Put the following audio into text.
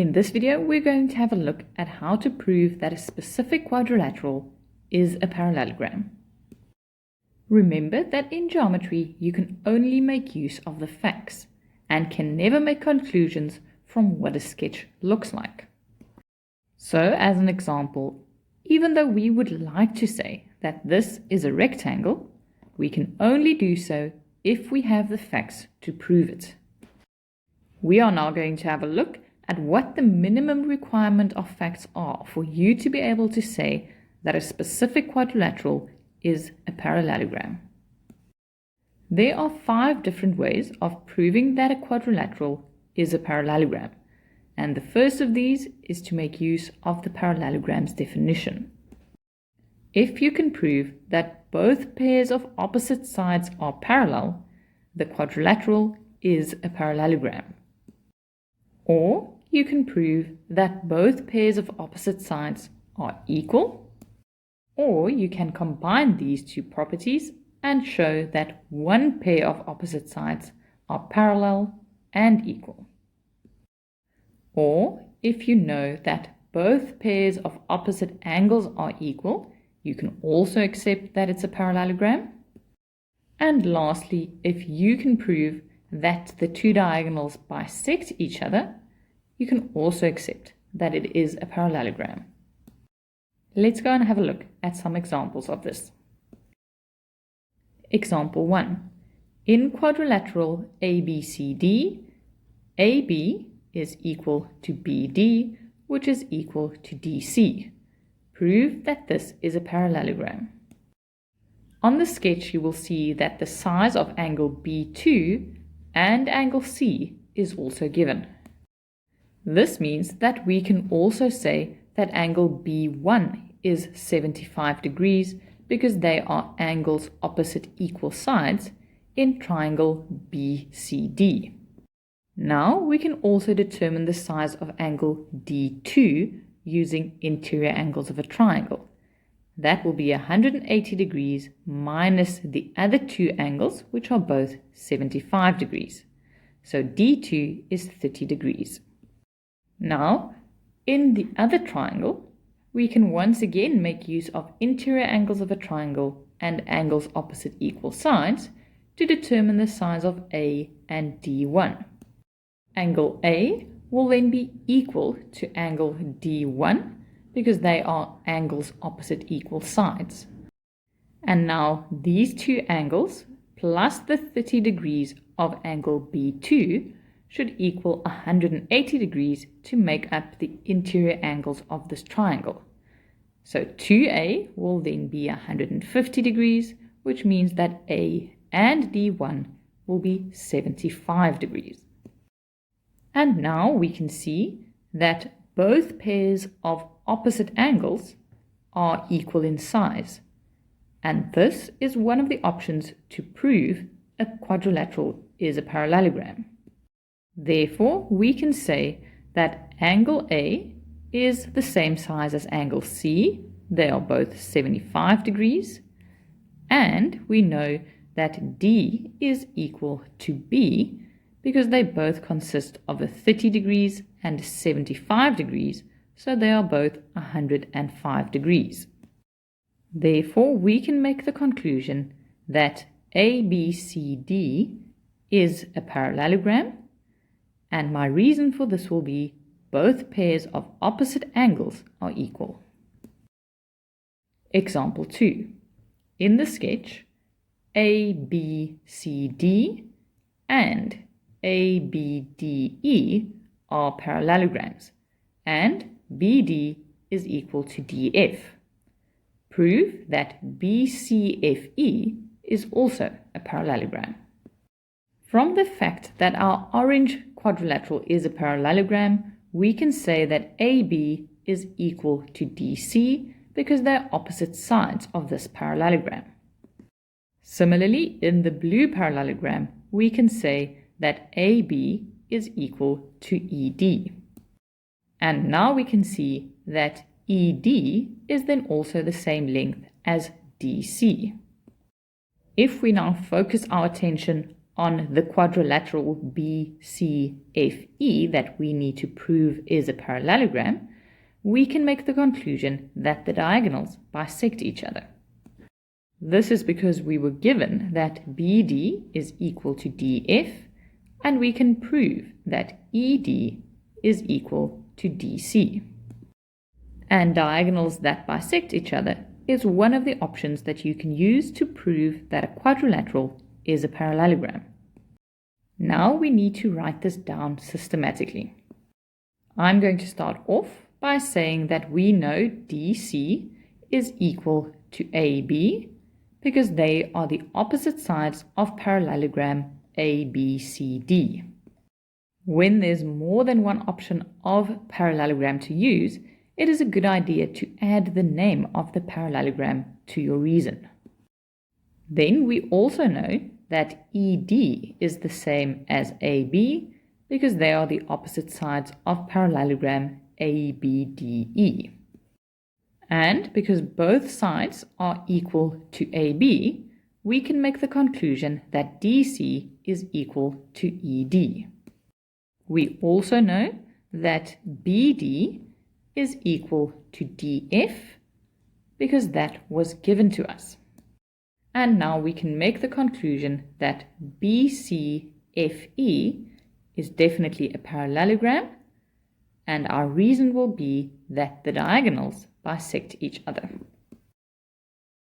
In this video, we're going to have a look at how to prove that a specific quadrilateral is a parallelogram. Remember that in geometry, you can only make use of the facts and can never make conclusions from what a sketch looks like. So, as an example, even though we would like to say that this is a rectangle, we can only do so if we have the facts to prove it. We are now going to have a look at what the minimum requirement of facts are for you to be able to say that a specific quadrilateral is a parallelogram. There are 5 different ways of proving that a quadrilateral is a parallelogram, and the first of these is to make use of the parallelogram's definition. If you can prove that both pairs of opposite sides are parallel, the quadrilateral is a parallelogram. Or you can prove that both pairs of opposite sides are equal, or you can combine these two properties and show that one pair of opposite sides are parallel and equal. Or if you know that both pairs of opposite angles are equal, you can also accept that it's a parallelogram. And lastly, if you can prove that the two diagonals bisect each other, you can also accept that it is a parallelogram. Let's go and have a look at some examples of this. Example 1. In quadrilateral ABCD, AB is equal to BD, which is equal to DC. Prove that this is a parallelogram. On the sketch, you will see that the size of angle B2 and angle C is also given. This means that we can also say that angle B1 is 75 degrees because they are angles opposite equal sides in triangle BCD. Now we can also determine the size of angle D2 using interior angles of a triangle. That will be 180 degrees minus the other two angles, which are both 75 degrees. So D2 is 30 degrees. Now, in the other triangle, we can once again make use of interior angles of a triangle and angles opposite equal sides to determine the size of A and D1. Angle A will then be equal to angle D1 because they are angles opposite equal sides. And now these two angles plus the 30 degrees of angle B2 should equal 180 degrees to make up the interior angles of this triangle. So 2A will then be 150 degrees, which means that A and D1 will be 75 degrees. And now we can see that both pairs of opposite angles are equal in size. And this is one of the options to prove a quadrilateral is a parallelogram. Therefore, we can say that angle A is the same size as angle C. They are both 75 degrees. And we know that D is equal to B because they both consist of a 30 degrees and 75 degrees, so they are both 105 degrees. Therefore, we can make the conclusion that ABCD is a parallelogram, and my reason for this will be both pairs of opposite angles are equal. Example 2. In the sketch, ABCD and ABDE are parallelograms, and BD is equal to DF. Prove that BCFE is also a parallelogram. From the fact that our orange quadrilateral is a parallelogram, we can say that AB is equal to DC because they're opposite sides of this parallelogram. Similarly, in the blue parallelogram, we can say that AB is equal to ED. And now we can see that ED is then also the same length as DC. If we now focus our attention on the quadrilateral BCFE that we need to prove is a parallelogram, we can make the conclusion that the diagonals bisect each other. This is because we were given that BD is equal to DF, and we can prove that ED is equal to DC. And diagonals that bisect each other is one of the options that you can use to prove that a quadrilateral is a parallelogram. Now we need to write this down systematically. I'm going to start off by saying that we know DC is equal to AB because they are the opposite sides of parallelogram ABCD. When there's more than one option of parallelogram to use, it is a good idea to add the name of the parallelogram to your reason. Then we also know that ED is the same as AB because they are the opposite sides of parallelogram ABDE. And because both sides are equal to AB, we can make the conclusion that DC is equal to ED. We also know that BD is equal to DF because that was given to us. And now we can make the conclusion that BCFE is definitely a parallelogram, and our reason will be that the diagonals bisect each other.